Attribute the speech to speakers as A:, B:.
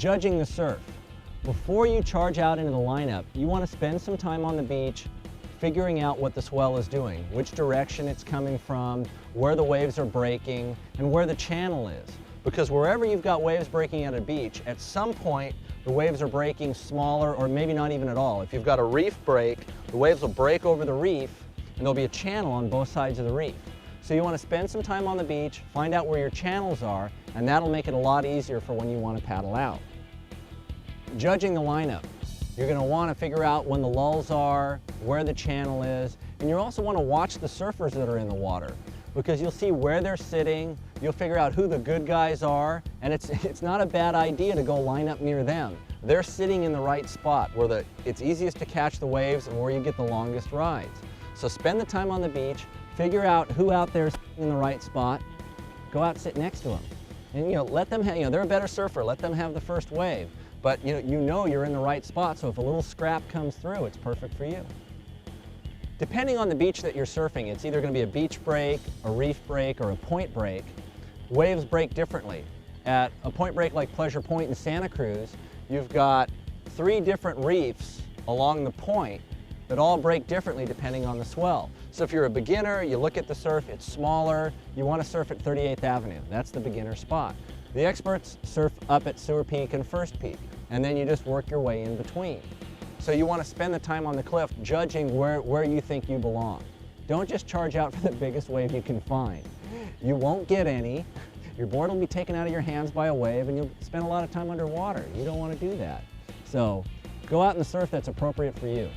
A: Judging the surf. Before you charge out into the lineup, you want to spend some time on the beach figuring out what the swell is doing, which direction it's coming from, where the waves are breaking, and where the channel is. Because wherever you've got waves breaking at a beach, at some point the waves are breaking smaller or maybe not even at all. If you've got a reef break, the waves will break over the reef and there'll be a channel on both sides of the reef. So you want to spend some time on the beach, find out where your channels are, and that'll make it a lot easier for when you want to paddle out. Judging the lineup. You're going to want to figure out when the lulls are, where the channel is, and you also want to watch the surfers that are in the water, because you'll see where they're sitting, you'll figure out who the good guys are, and it's not a bad idea to go line up near them. They're sitting in the right spot where it's easiest to catch the waves and where you get the longest rides. So spend the time on the beach, figure out who out there is in the right spot, go out and sit next to them. And let them have, they're a better surfer, let them have the first wave. But you know you're in the right spot, so if a little scrap comes through, it's perfect for you. Depending on the beach that you're surfing, it's either going to be a beach break, a reef break, or a point break. Waves break differently. At a point break like Pleasure Point in Santa Cruz, you've got 3 different reefs along the point that all break differently depending on the swell. So if you're a beginner, you look at the surf, it's smaller, you want to surf at 38th Avenue. That's the beginner spot. The experts surf up at Sewer Peak and First Peak, and then you just work your way in between. So you want to spend the time on the cliff judging where you think you belong. Don't just charge out for the biggest wave you can find. You won't get any. Your board will be taken out of your hands by a wave and you'll spend a lot of time underwater. You don't want to do that. So go out and surf that's appropriate for you.